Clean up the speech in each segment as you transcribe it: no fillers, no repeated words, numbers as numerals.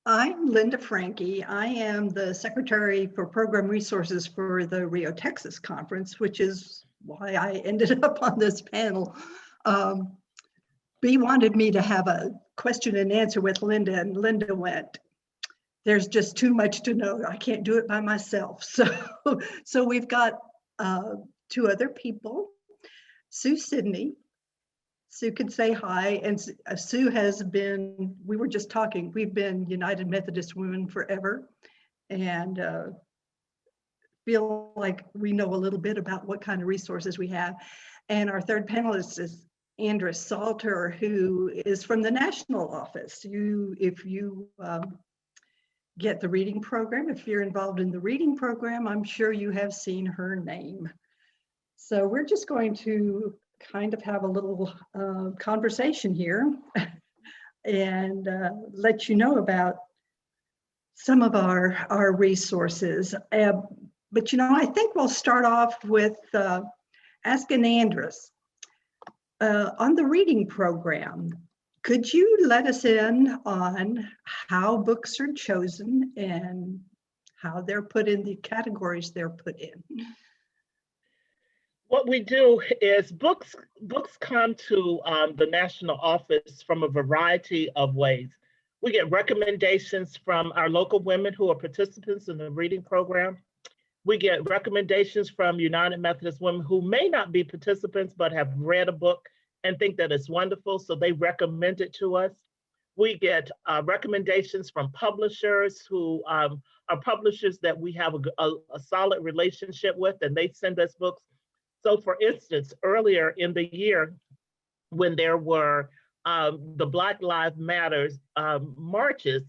I'm Linda Franke. I am the Secretary for Program Resources for the Rio, Texas conference, which is why I ended up on this panel. Bea wanted me to have a question and answer with Linda, and Linda went, there's just too much to know. I can't do it by myself. So we've got two other people, Sue Sidney. Sue can say hi, and Sue has been, we were just talking, we've been United Methodist Women forever, and feel like we know a little bit about what kind of resources we have. And our third panelist is Andress Salter, who is from the national office. If you get the reading program, if you're involved in the reading program, I'm sure you have seen her name. So we're just going to kind of have a little conversation here and let you know about some of our resources. But I think we'll start off with asking Andress, on the reading program, could you let us in on how books are chosen and how they're put in the categories they're put in? What we do is books come to the national office from a variety of ways. We get recommendations from our local women who are participants in the reading program. We get recommendations from United Methodist Women who may not be participants but have read a book and think that it's wonderful, so they recommend it to us. We get recommendations from publishers who are publishers that we have a solid relationship with, and they send us books. So for instance, earlier in the year, when there were the Black Lives Matter marches,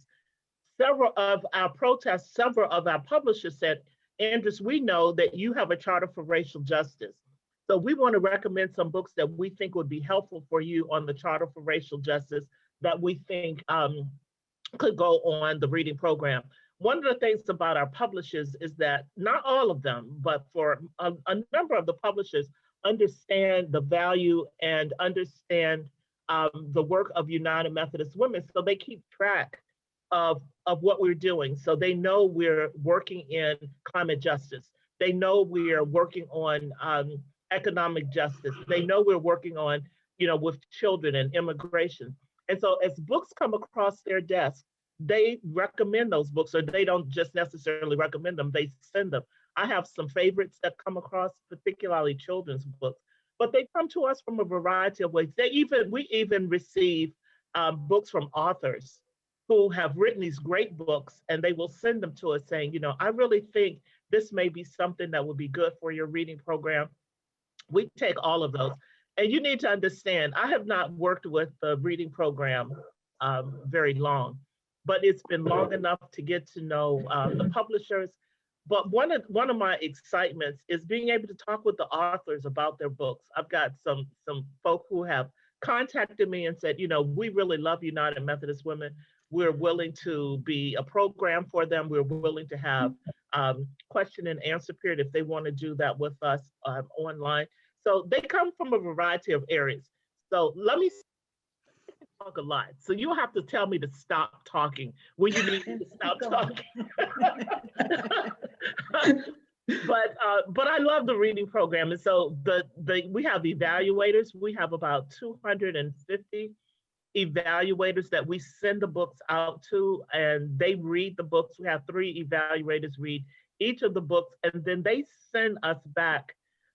several of our protests, several of our publishers said, Andress, we know that you have a charter for racial justice. So we want to recommend some books that we think would be helpful for you on the charter for racial justice that we think could go on the reading program. One of the things about our publishers is that not all of them, but for a number of the publishers understand the value and understand the work of United Methodist Women. So they keep track of what we're doing. So they know we're working in climate justice. They know we are working on economic justice. They know we're working on, with children and immigration. And so as books come across their desk, they recommend those books, or they don't just necessarily recommend them, they send them. I have some favorites that come across, particularly children's books, but they come to us from a variety of ways. We even receive books from authors who have written these great books, and they will send them to us saying, I really think this may be something that would be good for your reading program. We take all of those. And you need to understand, I have not worked with the reading program very long, but it's been long enough to get to know the publishers. But one of my excitements is being able to talk with the authors about their books. I've got some folk who have contacted me and said, we really love United Methodist Women. We're willing to be a program for them. We're willing to have question and answer period if they want to do that with us online. So they come from a variety of areas. So let me talk a lot. So you'll have to tell me to stop talking when you need me to stop talking. But I love the reading program. And so we have evaluators. We have about 250 evaluators that we send the books out to, and they read the books. We have 3 evaluators read each of the books, and then they send us back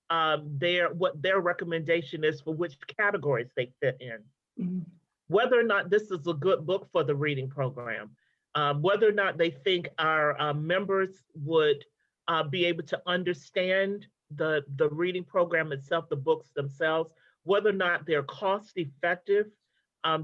what their recommendation is for which categories they fit in. Mm-hmm. Whether or not this is a good book for the reading program, whether or not they think our members would be able to understand the reading program itself, the books themselves, whether or not they're cost effective.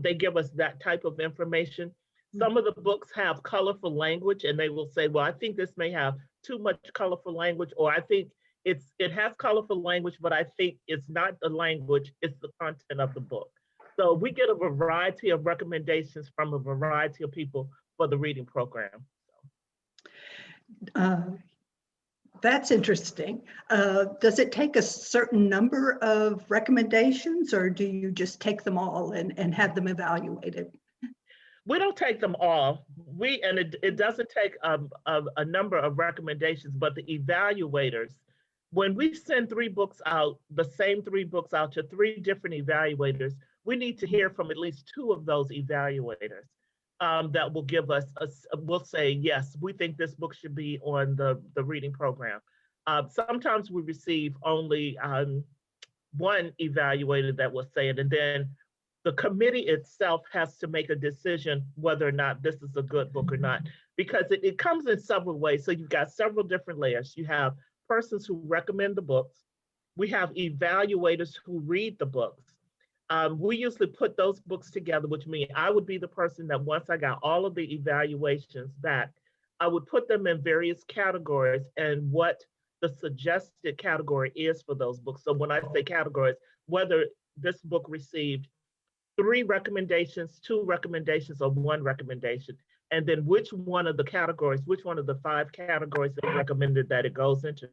They give us that type of information. Some of the books have colorful language, and they will say, well, I think this may have too much colorful language, or I think it has colorful language, but I think it's not the language, it's the content of the book. So we get a variety of recommendations from a variety of people for the reading program. That's interesting. Does it take a certain number of recommendations, or do you just take them all and have them evaluated? We don't take them all. It doesn't take a number of recommendations, but the evaluators, when we send 3 books out, the same 3 books out to 3 different evaluators, we need to hear from at least 2 of those evaluators that will give us, will say, yes, we think this book should be on the reading program. Sometimes we receive only one evaluator that will say it, and then the committee itself has to make a decision whether or not this is a good book or not, because it comes in several ways. So you've got several different layers. You have persons who recommend the books. We have evaluators who read the books. We usually put those books together, which means I would be the person that once I got all of the evaluations back, I would put them in various categories and what the suggested category is for those books. So when I say categories, whether this book received 3 recommendations, 2 recommendations, or 1 recommendation, and then which one of the categories, which one of the 5 categories they recommended that it goes into.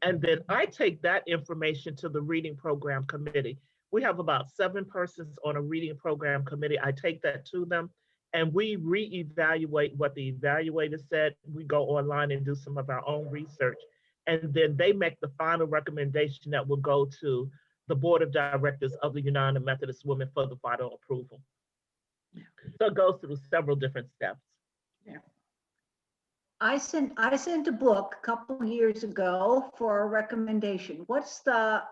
And then I take that information to the reading program committee. We have about 7 persons on a reading program committee. I take that to them and we reevaluate what the evaluator said. We go online and do some of our own research. And then they make the final recommendation that will go to the board of directors of the United Methodist Women for the final approval. So it goes through several different steps. Yeah. I sent a book a couple of years ago for a recommendation. What's the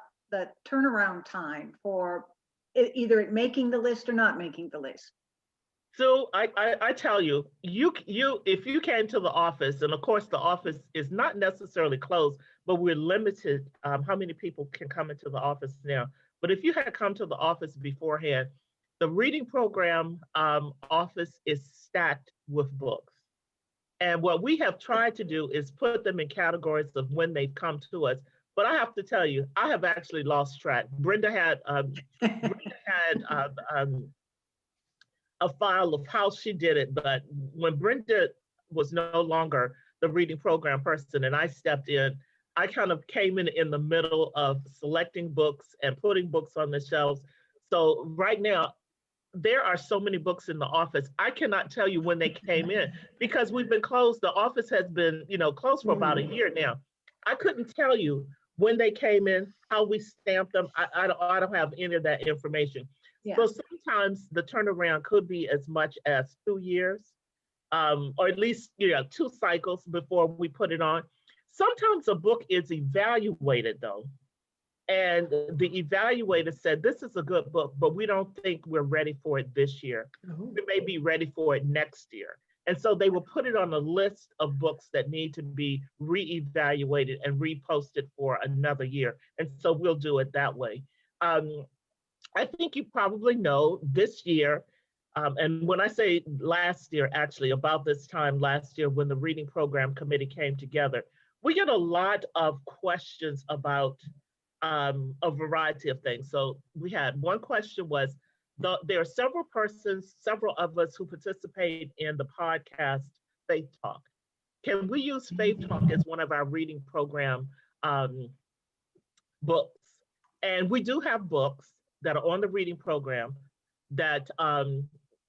turnaround time for either it making the list or not making the list? So I tell you, if you came to the office, and of course the office is not necessarily closed, but we're limited how many people can come into the office now. But if you had come to the office beforehand, the reading program office is stacked with books. And what we have tried to do is put them in categories of when they've come to us. But I have to tell you, I have actually lost track. Brenda had a file of how she did it, but when Brenda was no longer the reading program person and I stepped in, I kind of came in the middle of selecting books and putting books on the shelves. So right now, there are so many books in the office. I cannot tell you when they came in because we've been closed. The office has been, closed for about a year now. I couldn't tell you when they came in, how we stamped them. I don't have any of that information. Yeah. So sometimes the turnaround could be as much as 2 years, or at least 2 cycles before we put it on. Sometimes a book is evaluated though, and the evaluator said, this is a good book, but we don't think we're ready for it this year. We may be ready for it next year. And so they will put it on a list of books that need to be reevaluated and reposted for another year. And so we'll do it that way. I think you probably know this year, and when I say last year, actually about this time last year when the reading program committee came together, we get a lot of questions about a variety of things. So we had one question was, there are several of us who participate in the podcast Faith Talk. Can we use Faith Talk as one of our reading program books? And we do have books that are on the reading program that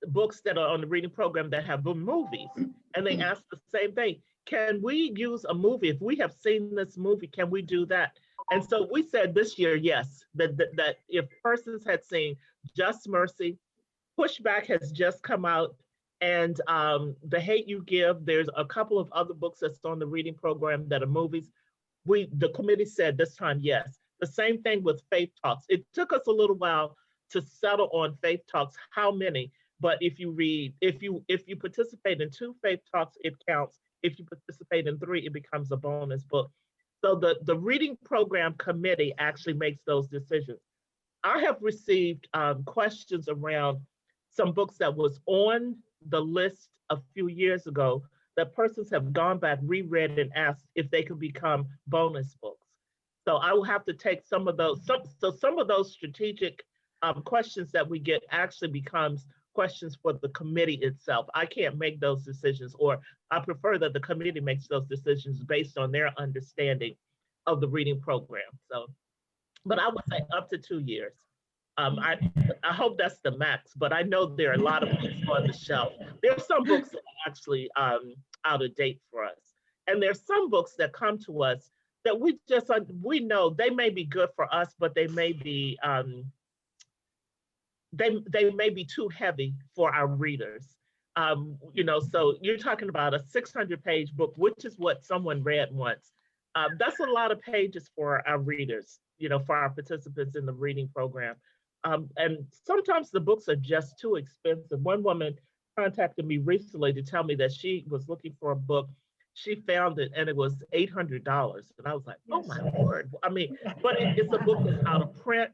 books that are on the reading program that have been movies. And they ask the same thing. Can we use a movie? If we have seen this movie, can we do that? And so we said this year, yes, that if persons had seen Just Mercy, Pushback has just come out, and The Hate U Give, there's a couple of other books that's on the reading program that are movies. The committee said this time, yes. The same thing with Faith Talks. It took us a little while to settle on Faith Talks, how many, but if you participate in 2 Faith Talks, it counts. If you participate in 3, it becomes a bonus book. So the reading program committee actually makes those decisions. I have received questions around some books that was on the list a few years ago that persons have gone back, reread, and asked if they could become bonus books. So I will have to take some of those. So some of those strategic questions that we get actually becomes questions for the committee itself. I can't make those decisions, or I prefer that the committee makes those decisions based on their understanding of the reading program. So, but I would say up to 2 years. I hope that's the max, but I know there are a lot of books on the shelf. There are some books that are actually out of date for us. And there's some books that come to us that we know they may be good for us, but they may be they may be too heavy for our readers. So you're talking about a 600-page book, which is what someone read once. That's a lot of pages for our readers, for our participants in the reading program. And sometimes the books are just too expensive. One woman contacted me recently to tell me that she was looking for a book. She found it and it was $800. And I was like, oh my word. I mean, but it's a book that's out of print.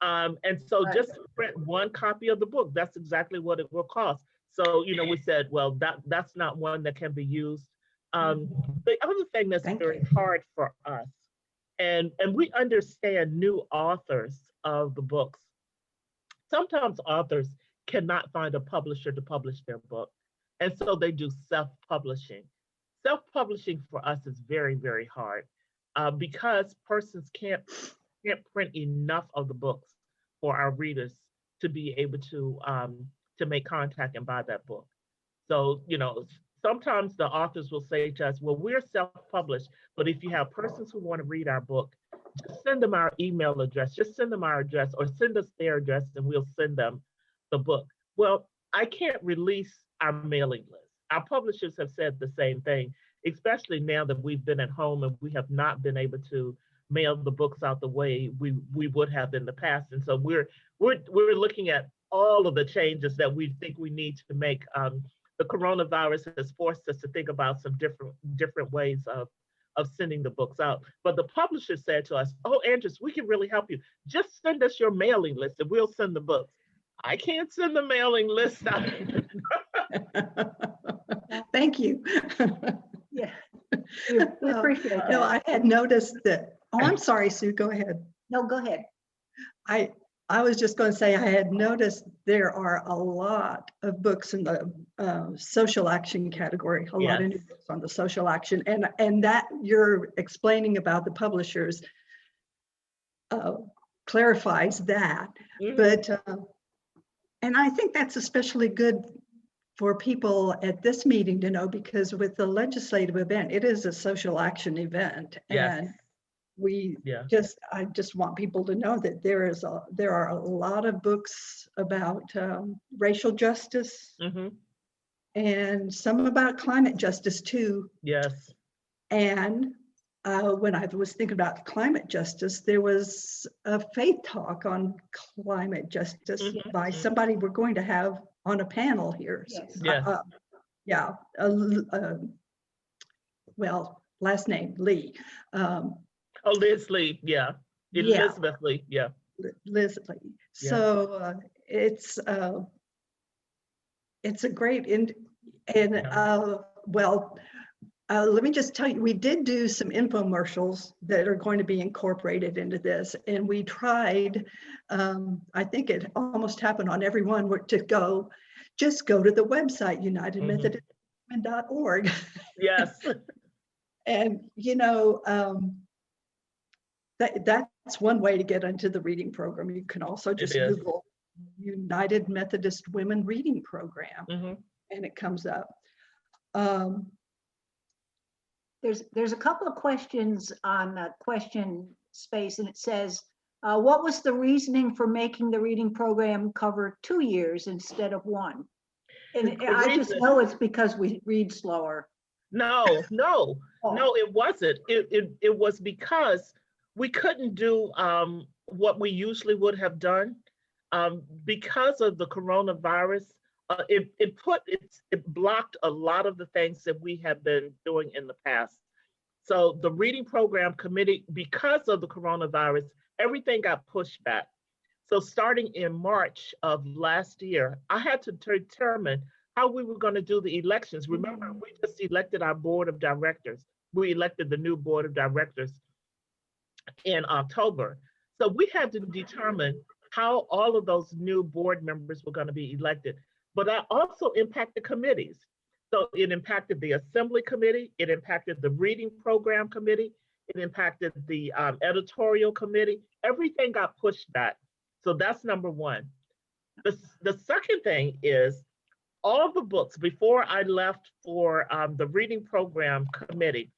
And so just to print one copy of the book, that's exactly what it will cost. So, we said, well, that's not one that can be used. The other thing that's very hard for us, and we understand new authors of the books. Sometimes authors cannot find a publisher to publish their book. And so they do self-publishing. Self-publishing for us is very, very hard because persons can't print enough of the books for our readers to be able to make contact and buy that book. So, sometimes the authors will say to us, well, we're self-published, but if you have persons who want to read our book, just send them our email address, just send them our address or send us their address and we'll send them the book. Well, I can't release our mailing list. Our publishers have said the same thing, especially now that we've been at home and we have not been able to mail the books out the way we would have in the past. And so we're looking at all of the changes that we think we need to make. The coronavirus has forced us to think about some different ways of sending the books out. But the publisher said to us, oh, Andress, we can really help you. Just send us your mailing list and we'll send the books. I can't send the mailing list out. Thank you. Yeah, we appreciate that. No, I had noticed that. Oh, I'm sorry, Sue, go ahead. No, go ahead. I was just going to say I had noticed there are a lot of books in the social action category, a lot of new books on the social action, and that you're explaining about the publishers clarifies that. Mm-hmm. But and I think that's especially good for people at this meeting to know, because with the legislative event, it is a social action event. Yes. And I just want people to know that there are a lot of books about racial justice, mm-hmm. and some about climate justice too. Yes. And when I was thinking about climate justice, there was a faith talk on climate justice, mm-hmm. by somebody we're going to have on a panel here. Yes. Well, last name Lee. Liz Lee, yeah. Elizabeth Lee, yeah. Liz Lee. Yeah. So it's a great let me just tell you, we did do some infomercials that are going to be incorporated into this, and we tried. I think it almost happened on everyone to just go to the website unitedmethodistwomen.org. Yes. And that's one way to get into the reading program. You can also just Google United Methodist Women Reading Program, mm-hmm. and it comes up. There's a couple of questions on the question space, and it says, what was the reasoning for making the reading program cover 2 years instead of 1? And I just know it's because we read slower. No, it wasn't. It was because we couldn't do what we usually would have done because of the coronavirus. It blocked a lot of the things that we have been doing in the past. So the reading program committee, because of the coronavirus, everything got pushed back. So starting in March of last year, I had to determine how we were going to do the elections. Remember, we just elected our board of directors. We elected the new board of directors in October. So we had to determine how all of those new board members were going to be elected. But that also impacted committees. So it impacted the assembly committee, it impacted the reading program committee, it impacted the editorial committee. Everything got pushed back. So that's number one. The second thing is all the books, before I left for the reading program committee,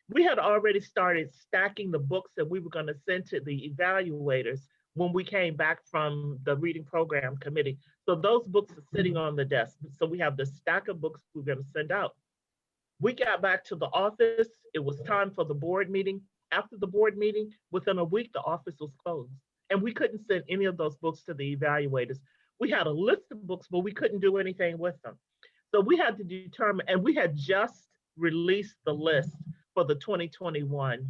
we had already started stacking the books that we were going to send to the evaluators when we came back from the reading program committee. So those books are sitting on the desk. So we have the stack of books we're going to send out. We got back to the office. It was time for the board meeting. After the board meeting, within a week, the office was closed. And we couldn't send any of those books to the evaluators. We had a list of books, but we couldn't do anything with them. So we had to determine, and we had just released the list for the 2021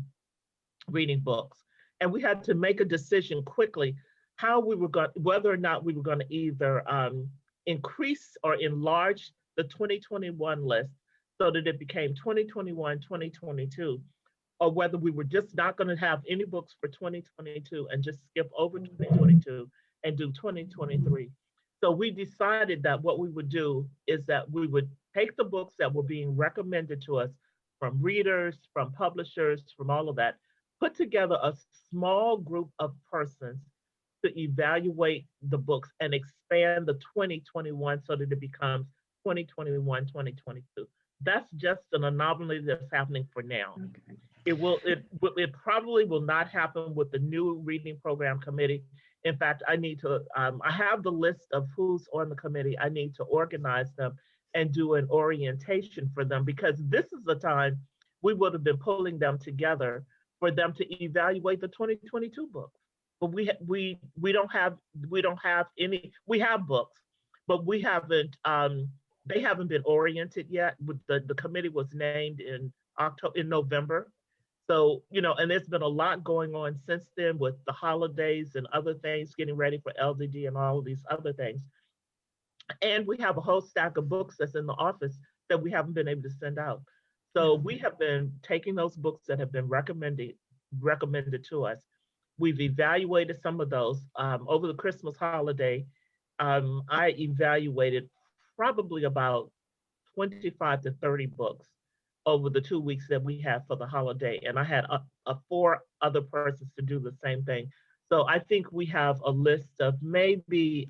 reading books. And we had to make a decision quickly how we were going, whether or not we were going to either increase or enlarge the 2021 list so that it became 2021, 2022, or whether we were just not going to have any books for 2022 and just skip over 2022 and do 2023. So we decided that what we would do is that we would take the books that were being recommended to us from readers, from publishers, from all of that, put together a small group of persons to evaluate the books and expand the 2021 so that it becomes 2021, 2022. That's just an anomaly that's happening for now. Okay. It probably will not happen with the new reading program committee. In fact, I need to, I have the list of who's on the committee. I need to organize them and do an orientation for them, because this is the time we would have been pulling them together for them to evaluate the 2022 books. But we don't have any, we have books, but we haven't, they haven't been oriented yet. The committee was named in November. So, you know, and there's been a lot going on since then with the holidays and other things, getting ready for LDD and all of these other things. And we have a whole stack of books that's in the office that we haven't been able to send out. So we have been taking those books that have been recommended to us. We've evaluated some of those. Over the Christmas holiday, I evaluated probably about 25 to 30 books over the 2 weeks that we had for the holiday. And I had 4 other persons to do the same thing. So I think we have a list of maybe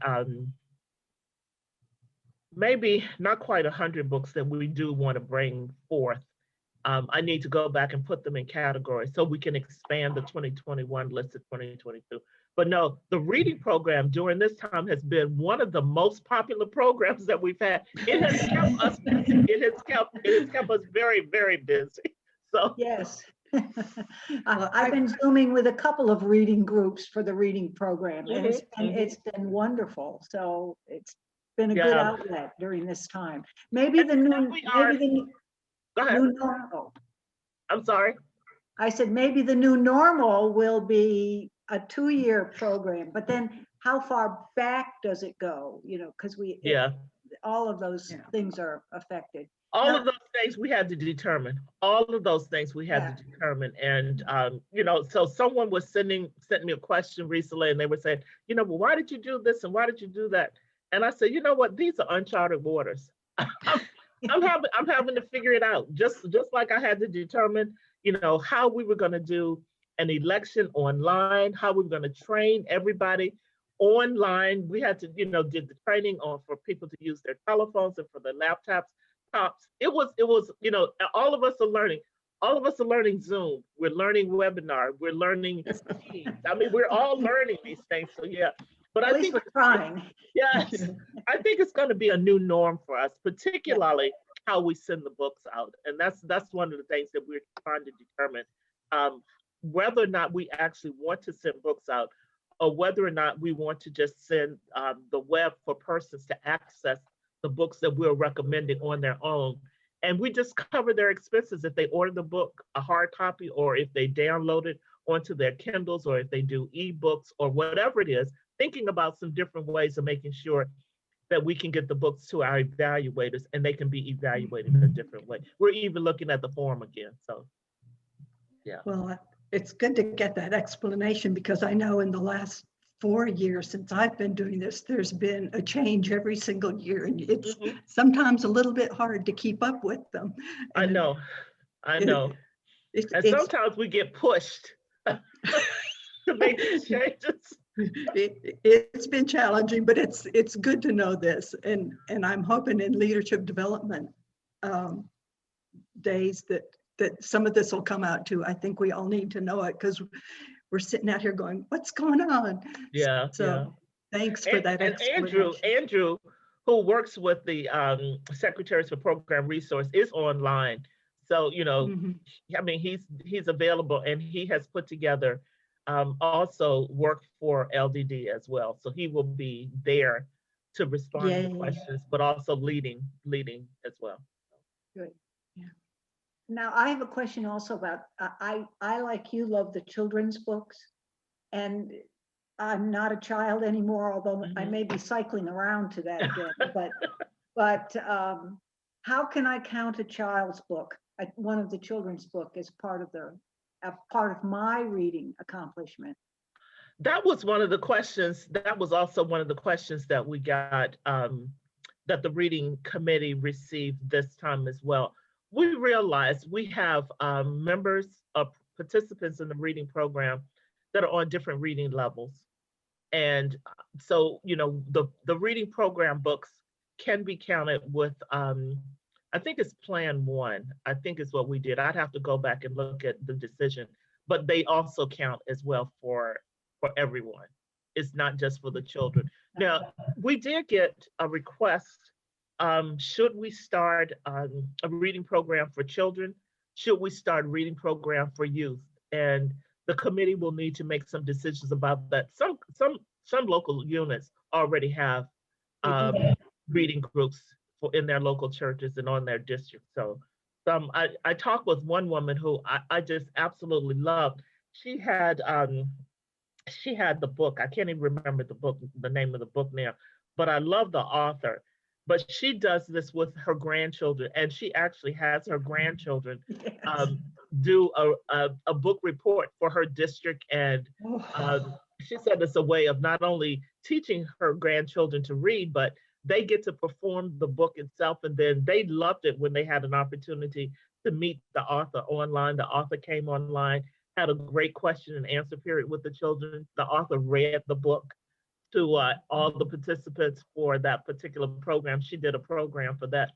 not quite 100 books that we do want to bring forth. I need to go back and put them in categories so we can expand the 2021 list to 2022. But no, the reading program during this time has been one of the most popular programs that we've had. It has kept us busy. It has kept us very, very busy. So Yes. I've been Zooming with a couple of reading groups for the reading program, and it's been wonderful. So it's been a good outlet during this time. Maybe the new, Go ahead. new normal. I'm sorry. I said maybe the new normal will be a 2-year program, but then how far back does it go? You know, because all of those things are affected. All of those things we had to determine. All of those things we had to determine. And, you know, so someone was sent me a question recently, and they were saying, you know, well, why did you do this? And why did you do that? And I said, you know what, these are uncharted waters. I'm having to figure it out. Just like I had to determine, you know, how we were going to do an election online, how we were going to train everybody online. We had to, you know, did the training for people to use their telephones and for their laptops. It was, you know, all of us are learning. All of us are learning Zoom. We're learning webinar. We're learning Teams. I mean, we're all learning these things. So yeah. But At least we're trying. Yes, I think it's going to be a new norm for us, particularly how we send the books out. And that's one of the things that we're trying to determine, whether or not we actually want to send books out, or whether or not we want to just send the web for persons to access the books that we're recommending on their own. And we just cover their expenses if they order the book, a hard copy, or if they download it onto their Kindles, or if they do ebooks or whatever it is, thinking about some different ways of making sure that we can get the books to our evaluators and they can be evaluated in a different way. We're even looking at the form again, so yeah. Well, it's good to get that explanation, because I know in the last 4 years since I've been doing this, there's been a change every single year, and it's sometimes a little bit hard to keep up with them. I know. And sometimes we get pushed to make these changes. It's been challenging, but it's good to know this, and I'm hoping in leadership development days that some of this will come out too. I think we all need to know it because we're sitting out here going, "What's going on?" Yeah, So yeah. thanks for that And Andrew, who works with the Secretaries for Program Resource, is online. So, Mhm. I mean, he's available, and he has put together also work for LDD as well. So he will be there to respond to Yay. questions, but also leading as well. Good. Yeah. Now, I have a question also about, I like you love the children's books. And I'm not a child anymore, although I may be cycling around to that again, but how can I count a child's book, one of the children's book, as part of my reading accomplishment? That was one of the questions. That was also one of the questions that we got, that the reading committee received this time as well. We realized we have members of participants in the reading program that are on different reading levels. And so, the reading program books can be counted with, I think it's Plan 1, I think is what we did. I'd have to go back and look at the decision, but they also count as well for everyone. It's not just for the children. Now, we did get a request, should we start a reading program for children? Should we start a reading program for youth? And the committee will need to make some decisions about that. Some local units already have reading groups in their local churches and on their district. So I talked with one woman who I just absolutely loved. She had the book. I can't even remember the name of the book now, but I love the author. But she does this with her grandchildren, and she actually has her grandchildren do a book report for her district. And she said it's a way of not only teaching her grandchildren to read, but they get to perform the book itself. And then they loved it when they had an opportunity to meet the author online. The author came online, had a great question and answer period with the children. The author read the book to all the participants for that particular program. She did a program for that.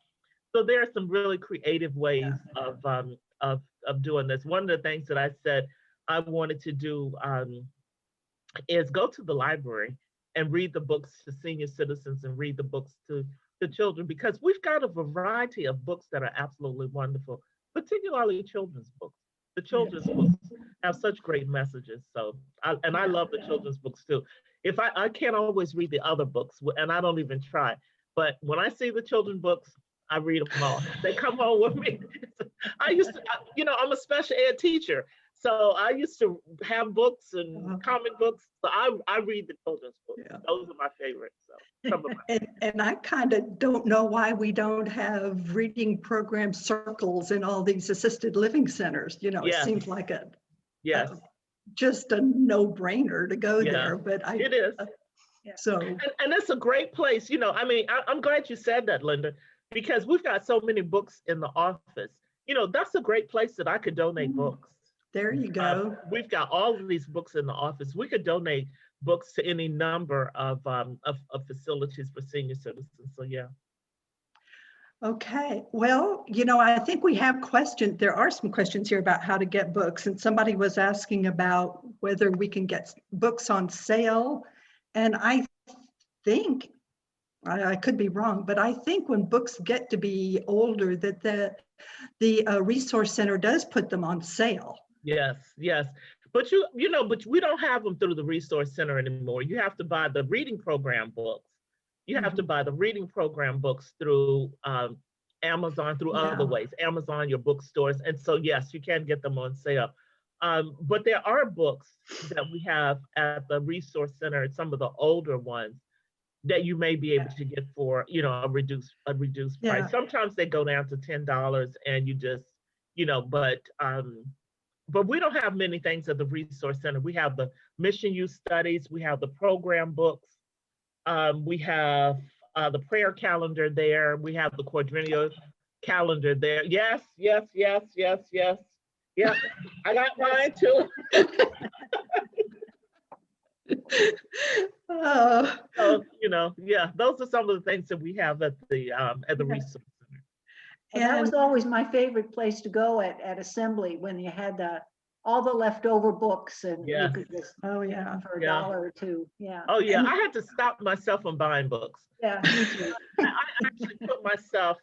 So there are some really creative ways of doing this. One of the things that I said I wanted to do is go to the library and read the books to senior citizens and read the books to the children, because we've got a variety of books that are absolutely wonderful, particularly children's books. The children's books have such great messages. So, I love the children's books too. If I can't always read the other books, and I don't even try, but when I see the children's books, I read them all. They come home with me. I used to, I'm a special ed teacher. So I used to have books and comic books. So I read the children's books. Yeah. Those are my favorites. So some of my and I kind of don't know why we don't have reading program circles in all these assisted living centers. It seems like just a no-brainer to go there. But it is. So and it's a great place. I'm glad you said that, Linda, because we've got so many books in the office. That's a great place that I could donate books. There you go. We've got all of these books in the office. We could donate books to any number of facilities for senior citizens. So yeah. Okay. Well, I think we have questions. There are some questions here about how to get books, and somebody was asking about whether we can get books on sale. And I think, I could be wrong, but I think when books get to be older, that the resource center does put them on sale. Yes. But but we don't have them through the resource center anymore. You have to buy the reading program books. You have to buy the reading program books through Amazon, through other ways, Amazon, your bookstores. And so, yes, you can get them on sale. But there are books that we have at the resource center, some of the older ones, that you may be able to get for, a reduced price. Sometimes they go down to $10 and you just, but we don't have many things at the resource center. We have the mission youth studies, we have the program books, we have the prayer calendar there, we have the quadrennial calendar there. Yes. Yeah, I got mine too. Oh, So, yeah, those are some of the things that we have at the Yeah. resource center. Well, that was and always my favorite place to go at assembly, when you had all the leftover books and you Yes. could just oh get yeah, them for a Yeah. dollar or two. Yeah, Oh yeah, And- I had to stop myself from buying books. yeah, me too. I actually put myself,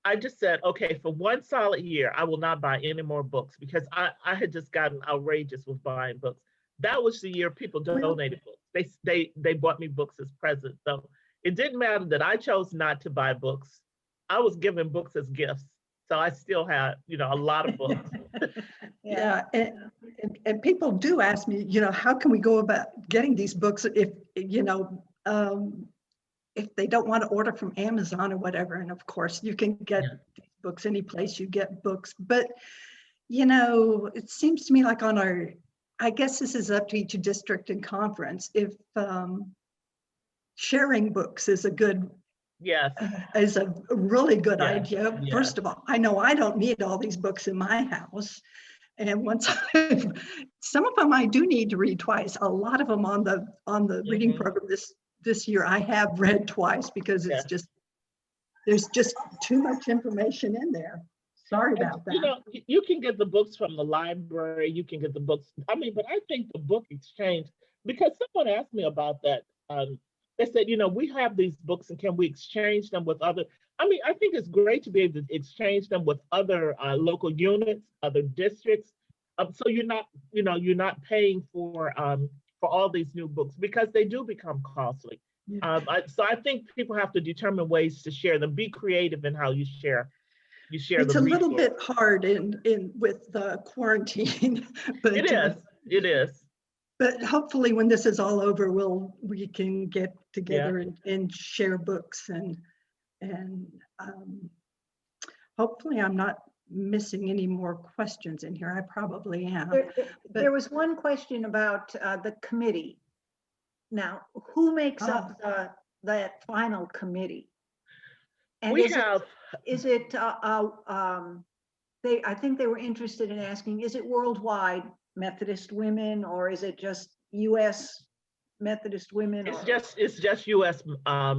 I just said, okay, for one solid year, I will not buy any more books because I had just gotten outrageous with buying books. That was the year people Well- donated books. They bought me books as presents. So it didn't matter that I chose not to buy books. I was given books as gifts. So I still had, a lot of books. yeah, and people do ask me, how can we go about getting these books if they don't want to order from Amazon or whatever. And of course, you can get these books any place you get books. But, it seems to me like I guess this is up to each district and conference. If sharing books is a really good Yes, idea. yes. First of all, I know I don't need all these books in my house. And some of them I do need to read twice. A lot of them on the reading program this year I have read twice because it's there's just too much information in there. Sorry about that. You can get the books from the library. You can get the books. But I think the book exchange, because someone asked me about that. They said, we have these books and can we exchange them with other? I think it's great to be able to exchange them with other local units, other districts. So you're not paying for all these new books because they do become costly. Yeah. So I think people have to determine ways to share them. Be creative in how you share. It's a little bit hard with the quarantine, but it is. But hopefully, when this is all over, we can get together and share books and hopefully, I'm not missing any more questions in here. I probably am. There was one question about the committee. Now, who makes up that final committee? And is it I think they were interested in asking, is it worldwide Methodist women or is it just U.S. Methodist women? It's just U.S.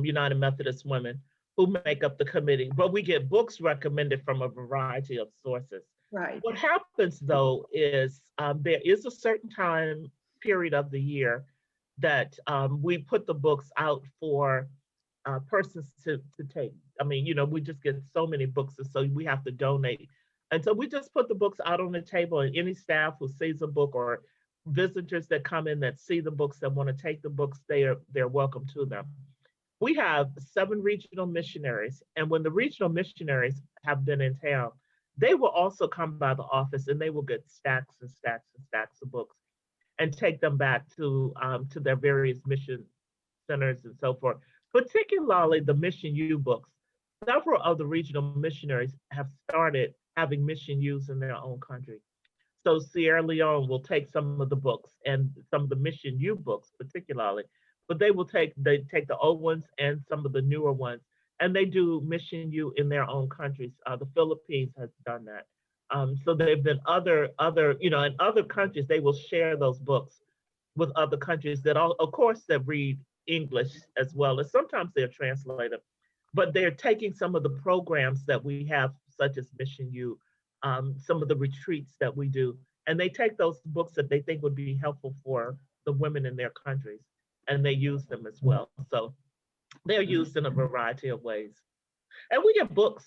United Methodist women who make up the committee, but we get books recommended from a variety of sources. Right. What happens though is there is a certain time period of the year that we put the books out for persons to take. We just get so many books, and so we have to donate. And so we just put the books out on the table, and any staff who sees a book or visitors that come in that see the books that want to take the books, they're welcome to them. We have 7 regional missionaries, and when the regional missionaries have been in town, they will also come by the office and they will get stacks and stacks and stacks of books and take them back to their various mission centers and so forth. Particularly the Mission U books. Several of the regional missionaries have started having Mission U's in their own country. So Sierra Leone will take some of the books and some of the Mission U books particularly, but they take the old ones and some of the newer ones, and they do Mission U in their own countries. The Philippines has done that. So they've been in other countries, they will share those books with other countries that of course, that read English as well as sometimes they're translated, but they're taking some of the programs that we have, such as Mission U, some of the retreats that we do, and they take those books that they think would be helpful for the women in their countries, and they use them as well. So they're used in a variety of ways. And we get books.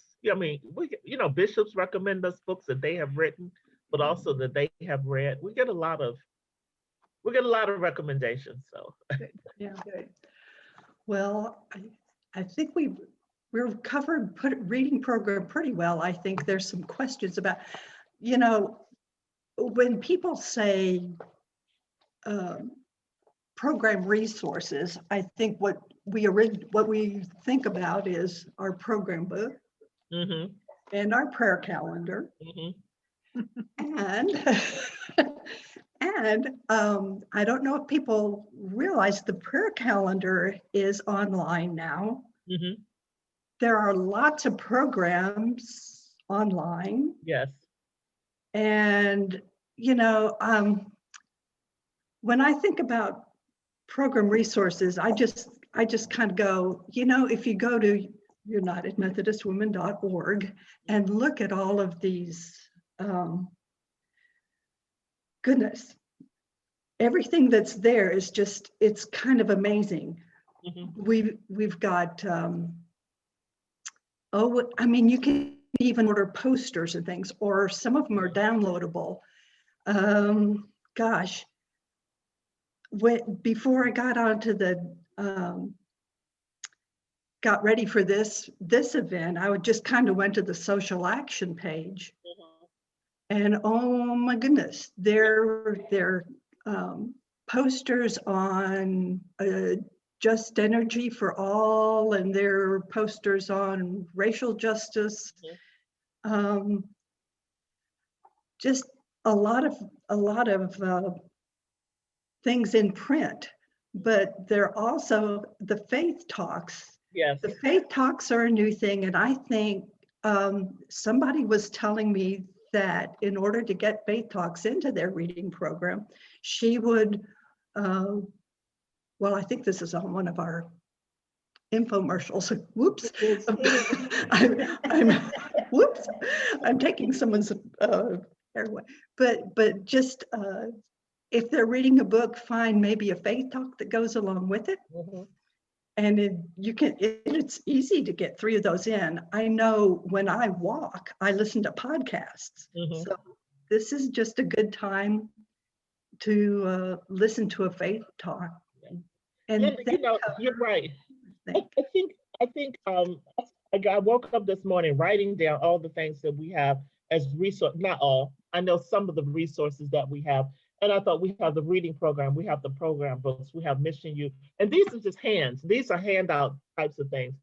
Bishops recommend us books that they have written, but also that they have read. We get a lot of recommendations. So Yeah, good. Well, I think we've covered reading program pretty well. I think there's some questions about, when people say program resources, I think what we think about is our program book and our prayer calendar. And I don't know if people realize the prayer calendar is online now. There are lots of programs online. Yes. And, when I think about program resources, I just kind of go, you know, if you go to UnitedMethodistWomen.org and look at all of these, goodness, everything that's there is just, it's kind of amazing. We've got, I mean, you can even order posters and things, or some of them are downloadable. Gosh, before I got onto the, got ready for this event, I would just kind of went to the social action page, and oh my goodness, there posters on just energy for all, and there are posters on racial justice. Just a lot of things in print, but they're also the faith talks. Yes. The faith talks are a new thing, and I think somebody was telling me that in order to get faith talks into their reading program, she would, well, I think this is on one of our infomercials. Whoops. Whoops. I'm taking someone's airway. But just if they're reading a book, find maybe a faith talk that goes along with it. And it's easy to get 3 of those in. I know when I walk, I listen to podcasts. So this is just a good time to listen to a faith talk. And you know, you're right. I think I woke up this morning writing down all the things that we have as resource, not all. I know some of the resources that we have. And I thought we have the reading program, we have the program books, we have Mission U, and these are just these are handout types of things.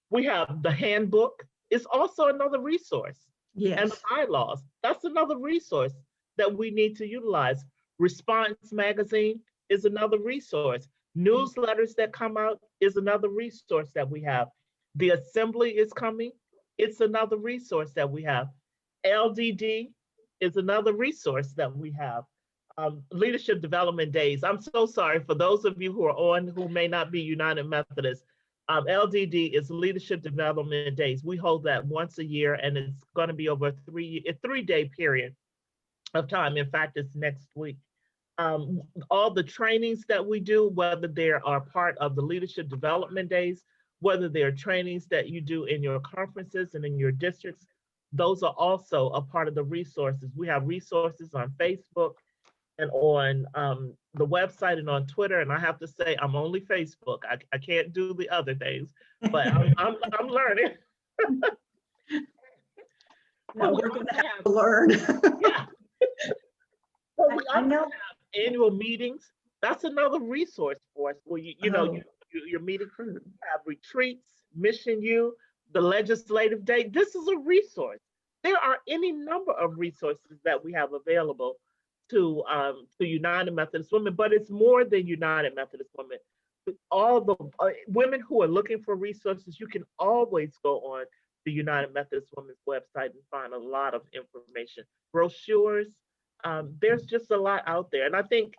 We have the handbook, it's also another resource. Yes. And the bylaws, that's another resource that we need to utilize. Response magazine is another resource. Newsletters that come out is another resource that we have. The assembly is coming, it's another resource that we have. LDD is another resource that we have. Leadership Development Days. I'm so sorry for those of you who are on who may not be United Methodist. LDD is Leadership Development Days. We hold that once a year, and it's going to be over a 3-day period of time. In fact, it's next week. All the trainings that we do, whether they are part of the Leadership Development Days, whether they're trainings that you do in your conferences and in your districts, those are also a part of the resources. We have resources on Facebook and on the website and on Twitter. And I have to say, I'm only Facebook. I can't do the other things, but I'm learning. Well, we're going to have to learn. Yeah. Well, we I know. have annual meetings. That's another resource for us. Where you're meeting, have retreats, Mission U, the legislative day. This is a resource. There are any number of resources that we have available to United Methodist Women, but it's more than United Methodist Women. All the women who are looking for resources, you can always go on the United Methodist Women's website and find a lot of information, brochures. There's just a lot out there, and I think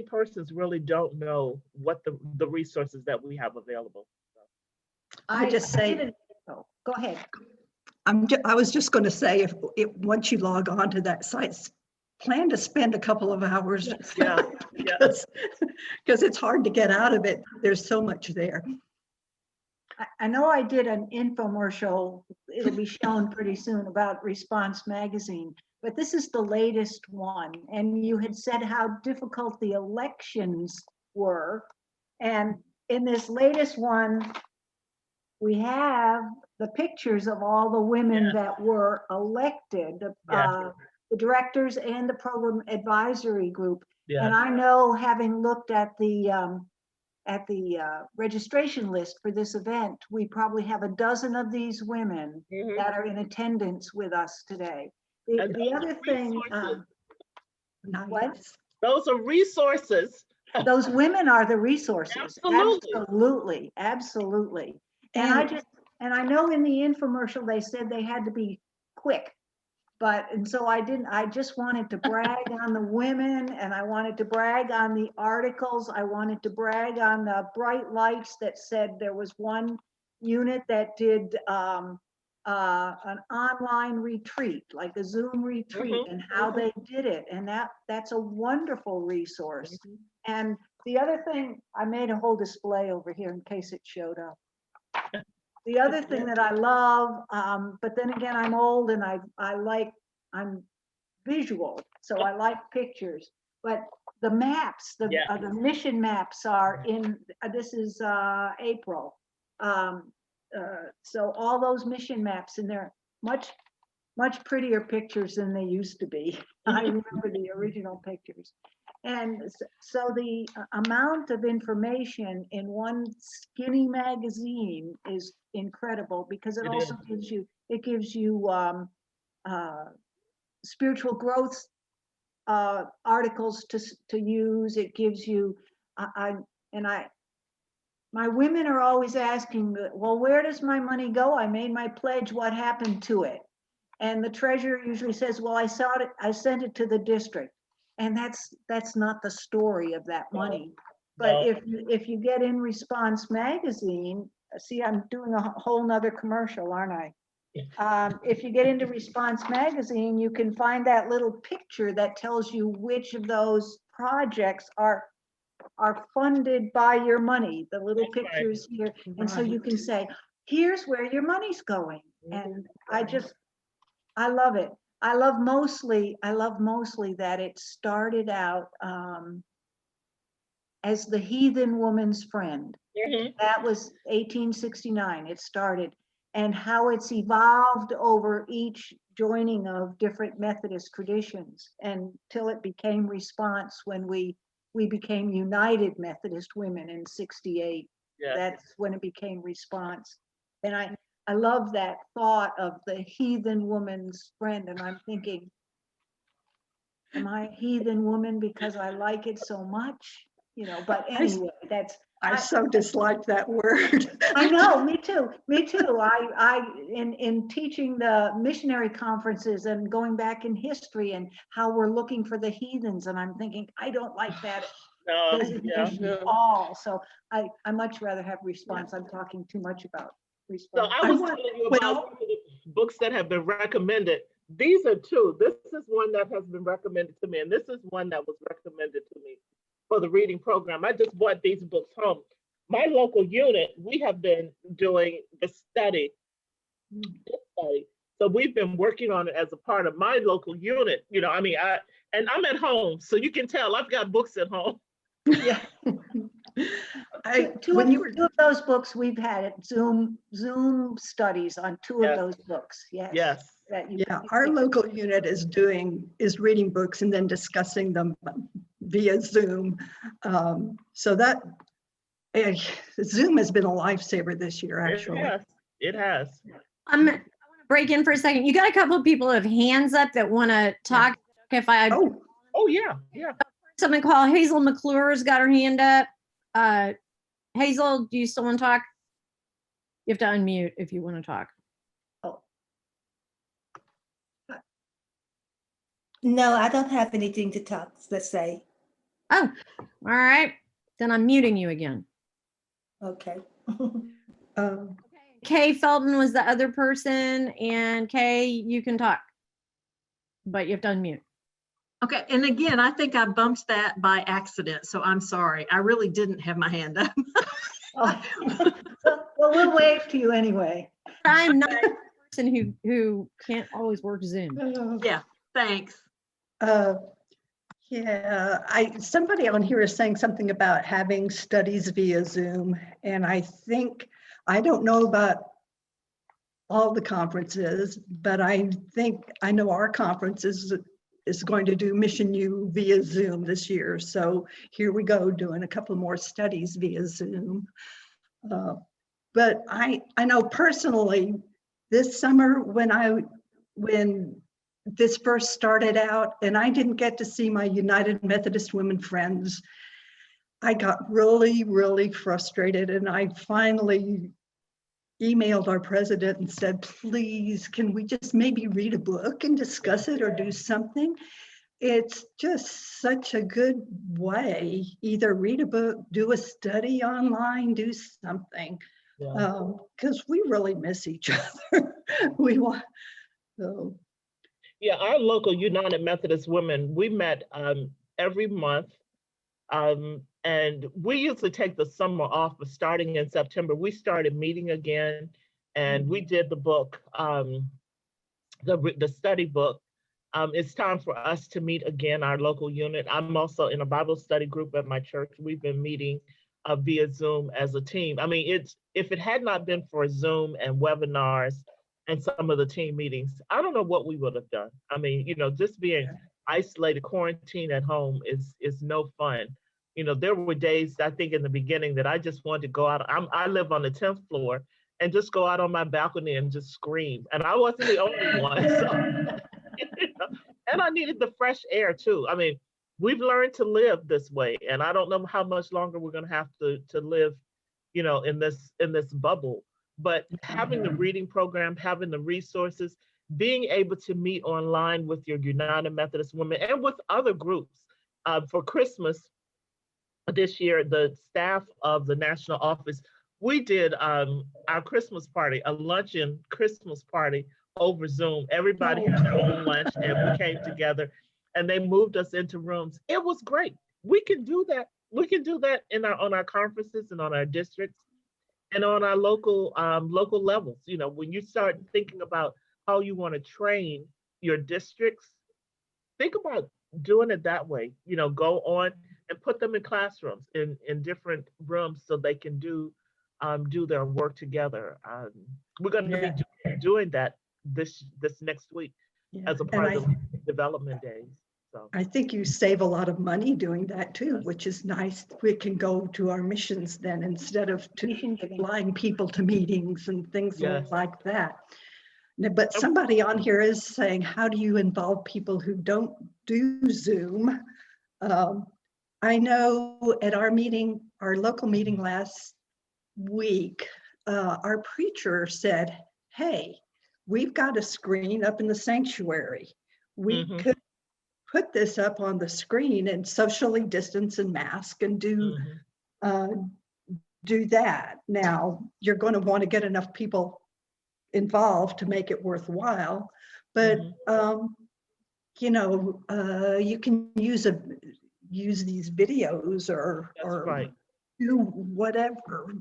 persons really don't know what the resources that we have available. I just say, oh, go ahead. I was just going to say, if once you log on to that site, plan to spend a couple of hours. Yeah, because it's hard to get out of it. There's so much there. I know I did an infomercial, it'll be shown pretty soon, about Response Magazine, but this is the latest one. And you had said how difficult the elections were. And in this latest one, we have the pictures of all the women that were elected, the directors and the program advisory group. Yeah. And I know, having looked at the registration list for this event, we probably have a dozen of these women that are in attendance with us today. The other thing, what? Those are resources. Those women are the resources. Absolutely. And I know in the infomercial they said they had to be quick. and so I just wanted to brag on the women, and I wanted to brag on the articles. I wanted to brag on the bright lights that said there was one unit that did an online retreat, like a Zoom retreat, and how they did it. And that's a wonderful resource. And the other thing, I made a whole display over here in case it showed up. The other thing that I love, but then again, I'm old and I'm visual, so I like pictures. But the maps, the mission maps are in, this is April. So all those mission maps, and they're much prettier pictures than they used to be. I remember the original pictures. And so the amount of information in one skinny magazine is incredible, because it also gives you spiritual growth articles to use. It gives you, my women are always asking, well, where does my money go? I made my pledge, what happened to it? And the treasurer usually says, well, I sent it to the district. And that's not the story of that money. But if you get In Response magazine, see, I'm doing a whole nother commercial, aren't I? If you get into Response magazine, you can find that little picture that tells you which of those projects are funded by your money, the little pictures here. And so you can say, here's where your money's going. And I love it. I love mostly that it started out as the Heathen Woman's Friend. That was 1869, it started, and how it's evolved over each joining of different Methodist traditions until it became Response when we became United Methodist Women in 68. That's when it became Response. And I love that thought of the Heathen Woman's Friend. And I'm thinking, am I a heathen woman because I like it so much? You know, but anyway, I so dislike that word. I know, me too. I in teaching the missionary conferences and going back in history and how we're looking for the heathens, and I'm thinking, I don't like that designation at all. So I much rather have Response. I'm talking too much about Response. So I was telling you about books that have been recommended. These are two. This is one that has been recommended to me, and this is one that was recommended to me for the reading program. I just bought these books home. My local unit, we have been doing the study. So we've been working on it as a part of my local unit. You know, I mean, and I'm at home, so you can tell I've got books at home. Yeah. Two of those books we've had at Zoom studies on two of those books. Yes. Our local unit is reading books and then discussing them via Zoom. So that Zoom has been a lifesaver this year, actually. It has. I'm gonna break in for a second. You got a couple of people who have hands up that want to talk. If I yeah. Someone call Hazel McClure's got her hand up. Hazel, do you still want to talk? You have to unmute if you want to talk. No, I don't have anything to talk, let's say. Oh, all right. Then I'm muting you again. Okay. Kay Felton was the other person, and Kay, you can talk, but you have to unmute. Okay, and again, I think I bumped that by accident, so I'm sorry. I really didn't have my hand up. Well, we'll wave to you anyway. I'm not a person who can't always work Zoom. Yeah, thanks. Somebody on here is saying something about having studies via Zoom, and I don't know about all the conferences, but I think I know our conference is going to do Mission U via Zoom this year. So here we go, doing a couple more studies via Zoom. But I know personally, this summer when this first started out and I didn't get to see my United Methodist Women friends, I got really, really frustrated, and I finally emailed our president and said, please, can we just maybe read a book and discuss it or do something? It's just such a good way, either read a book, do a study online, do something, because we really miss each other. We want, so. Yeah, our local United Methodist Women, we met every month. And we usually take the summer off, but starting in September, we started meeting again, and we did the book, the study book. It's time for us to meet again, our local unit. I'm also in a Bible study group at my church. We've been meeting via Zoom as a team. I mean, if it had not been for Zoom and webinars and some of the team meetings, I don't know what we would have done. I mean, you know, just being isolated, quarantined at home is no fun. You know, there were days, I think in the beginning, that I just wanted to go out. I live on the 10th floor and just go out on my balcony and just scream. And I wasn't the only one. So, you know, and I needed the fresh air too. I mean, we've learned to live this way, and I don't know how much longer we're going to have to live, you know, in this bubble. But having the reading program, having the resources, being able to meet online with your United Methodist Women and with other groups. For Christmas this year, the staff of the national office, we did our Christmas party, a luncheon Christmas party over Zoom. Everybody had their own lunch, and we came together, and they moved us into rooms. It was great. We can do that. We can do that on our conferences and on our districts and on our local levels. You know, when you start thinking about how you want to train your districts, think about doing it that way. You know, go on and put them in classrooms in different rooms so they can do their work together. We're going to be doing that this next week as a part of development days. So I think you save a lot of money doing that too, which is nice. We can go to our missions then instead of flying people to meetings and things like that. But somebody on here is saying, how do you involve people who don't do Zoom? I know at our meeting, our local meeting last week, our preacher said, hey, we've got a screen up in the sanctuary. We could put this up on the screen and socially distance and mask and do that. Now, you're going to want to get enough people involved to make it worthwhile, but you know, you can use these videos or do whatever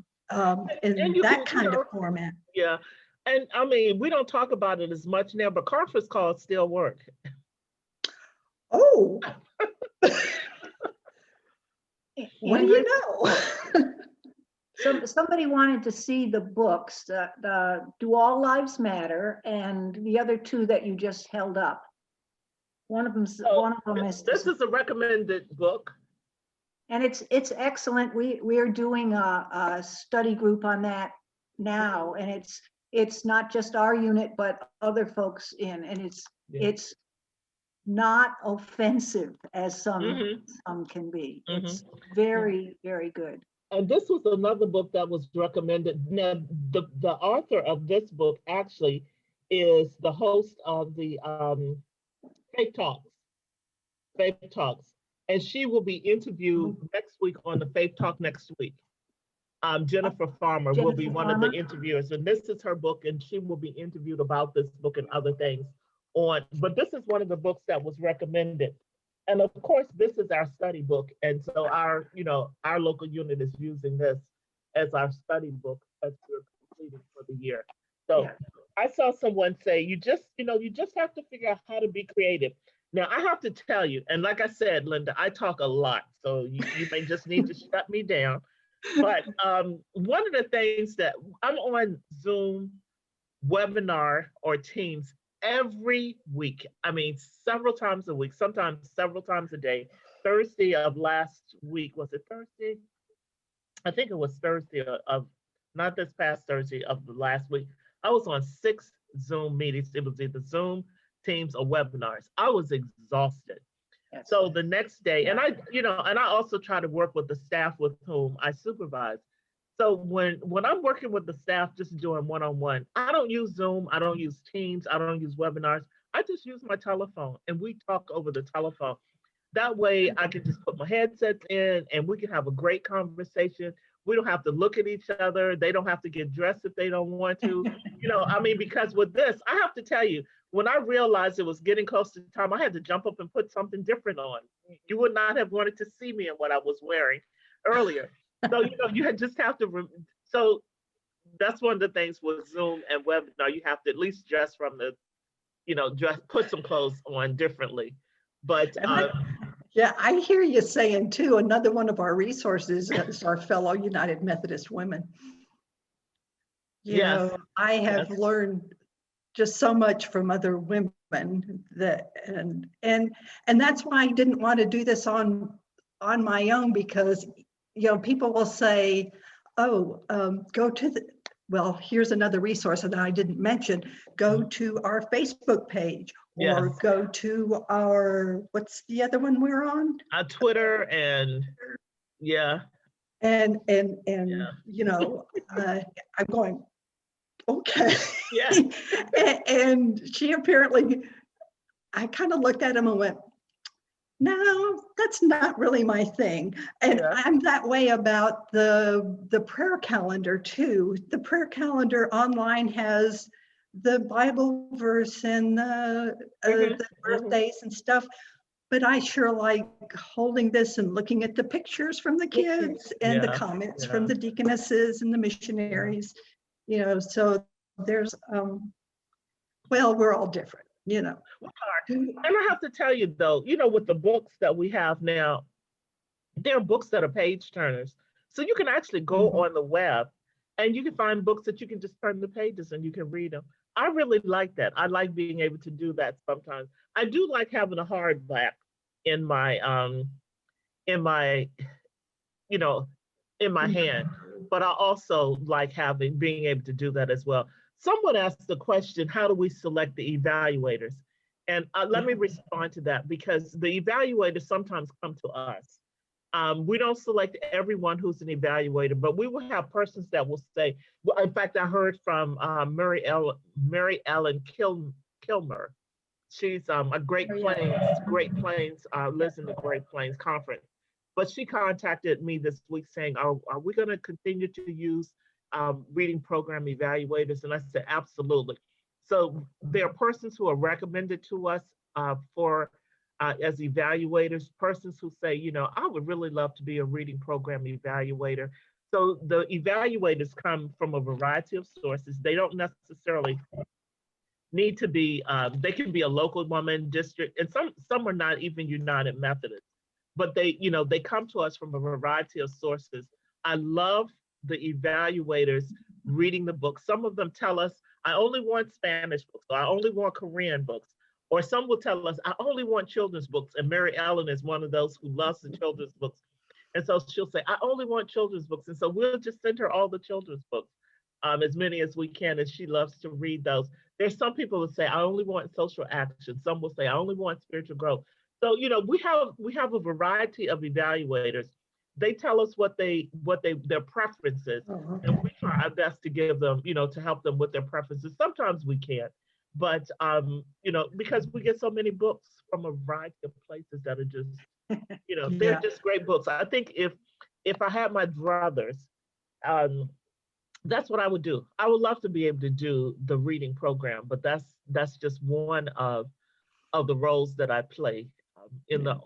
in that kind of format. Yeah, and I mean, we don't talk about it as much now, but conference calls still work. Oh, what do you know? So somebody wanted to see the books, the Do All Lives Matter and the other two that you just held up. One of them is this is a recommended book. And it's excellent. We are doing a study group on that now, and it's not just our unit, but other folks in, and it's not offensive as some can be. It's very, very good. And this was another book that was recommended. Now, the author of this book actually is the host of the Faith Talks. And she will be interviewed next week on the Faith Talk next week. Jennifer Farmer will be one of the interviewers. And this is her book, and she will be interviewed about this book and other things but this is one of the books that was recommended. And of course, this is our study book. And so our local unit is using this as our study book as we're completing for the year. So I saw someone say, you just have to figure out how to be creative. Now I have to tell you, and like I said, Linda, I talk a lot, so you may just need to shut me down. But one of the things that I'm on Zoom, webinar, or Teams every week. I mean, several times a week, sometimes several times a day. Thursday of last week, was it Thursday? I think it was Thursday of, not this past Thursday, of the last week. I was on 6 Zoom meetings. It was either Zoom, Teams, or webinars. I was exhausted. So the next day, and I also try to work with the staff with whom I supervise. So when I'm working with the staff, just doing one-on-one, I don't use Zoom, I don't use Teams, I don't use webinars. I just use my telephone and we talk over the telephone. That way I can just put my headsets in and we can have a great conversation. We don't have to look at each other. They don't have to get dressed if they don't want to. I mean, because with this, I have to tell you, when I realized it was getting close to time, I had to jump up and put something different on. You would not have wanted to see me in what I was wearing earlier. So, you just have to, so that's one of the things with Zoom and webinar, you have to at least dress from the, put some clothes on differently. But yeah, I hear you saying too, another one of our resources is our fellow United Methodist women. Yes, I have yes. learned just so much from other women that, and that's why I didn't want to do this on my own, because, people will say, oh, go to well, here's another resource that I didn't mention, go to our Facebook page, or Yes. go to our, what's the other one we're on? Twitter and yeah. And Yeah. I'm going, okay. Yeah. And she apparently, I kind of looked at him and went, no, that's not really my thing. And Yeah. I'm that way about the prayer calendar too. The prayer calendar online has the Bible verse and the birthdays and stuff. But I sure like holding this and looking at the pictures from the kids and the comments from the deaconesses and the missionaries, so there's, well, we're all different, We are. And I have to tell you though, with the books that we have now, there are books that are page turners. So you can actually go on the web and you can find books that you can just turn the pages and you can read them. I really like that. I like being able to do that sometimes. I do like having a hardback in my in my hand, but I also like being able to do that as well. Someone asked the question, how do we select the evaluators? And let me respond to that, because the evaluators sometimes come to us. We don't select everyone who's an evaluator, but we will have persons that will say, well, in fact, I heard from Mary Ellen Kilmer. She's a Great Plains, lives in the Great Plains Conference. But she contacted me this week saying, are we going to continue to use reading program evaluators? And I said, absolutely. So there are persons who are recommended to us for as evaluators, persons who say, I would really love to be a reading program evaluator. So the evaluators come from a variety of sources. They don't necessarily need to be, they can be a local woman, district, and some are not even United Methodist, but they come to us from a variety of sources. I love the evaluators reading the books. Some of them tell us, I only want Spanish books, or I only want Korean books. Or some will tell us, I only want children's books. And Mary Ellen is one of those who loves the children's books. And so she'll say, I only want children's books. And so we'll just send her all the children's books, as many as we can, as she loves to read those. There's some people that say, I only want social action. Some will say, I only want spiritual growth. So, we have a variety of evaluators. They tell us what their preferences, and we try our best to give them, to help them with their preferences. Sometimes we can't, but because we get so many books from a variety of places that are just, they're just great books. I think if I had my brothers, that's what I would do. I would love to be able to do the reading program, but that's just one of the roles that I play in the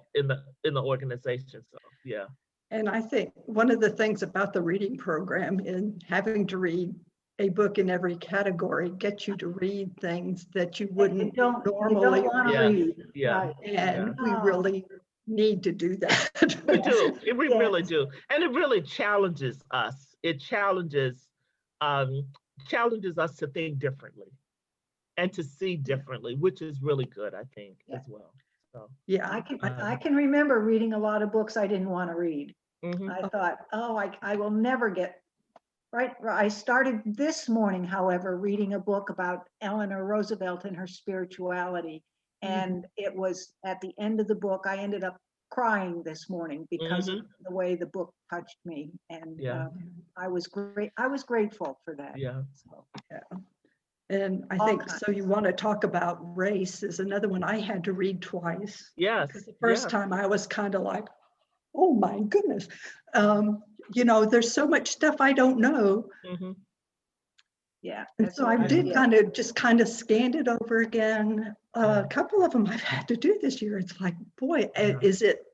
organization. So yeah. And I think one of the things about the reading program and having to read a book in every category gets you to read things that you wouldn't normally read. Yeah. Right. And we really need to do that. We do. We really do. And it really challenges us. It challenges us to think differently and to see differently, which is really good, I think, as well. So yeah, I can remember reading a lot of books I didn't want to read. mhm. I thought, oh, I will never get right. I started this morning, however, reading a book about Eleanor Roosevelt and her spirituality. And it was at the end of the book, I ended up crying this morning because of Mhm. the way the book touched me. And Yeah. I was grateful for that. Yeah. So, And I All think, kinds. so you want to talk about race is another one I had to read twice. Yes. Because the first yeah. time I was kind of like, oh my goodness. You know, there's so much stuff I don't know. Mhm. yeah. And that's so I what did did. kind of scanned it over again. Yeah. A couple of them I've had to do this year. It's like, boy, Yeah. is it,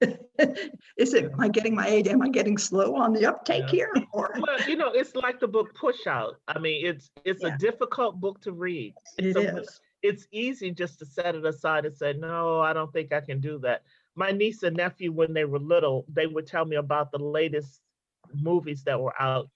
am I getting my age? Am I getting slow on the uptake Yeah. here? Or Well, it's like the book Push Out. I mean, it's a Yeah. difficult book to read. it is. It's easy just to set it aside and say, no, I don't think I can do that. My niece and nephew, when they were little, they would tell me about the latest movies that were out.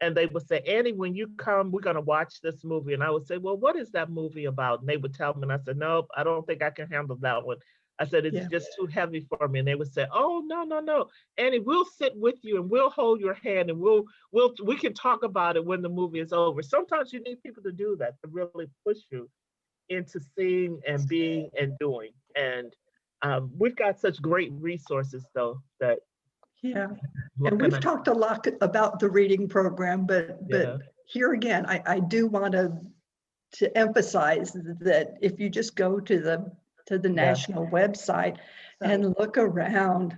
And they would say, Annie, when you come, we're going to watch this movie. And I would say, well, what is that movie about? And they would tell me, and I said, nope, I don't think I can handle that one. I said, it's Yeah. just too heavy for me. And they would say, oh, no. Annie, we'll sit with you and we'll hold your hand and we can talk about it when the movie is over. Sometimes you need people to do that, to really push you into seeing and being and doing. And we've got such great resources, though, that Yeah. what And can we've I- talked a lot about the reading program, but Yeah. here again, I do want to emphasize that if you just go to the national website and look around,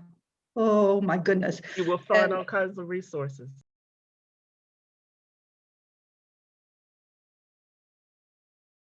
oh my goodness. you will find And- all kinds of resources.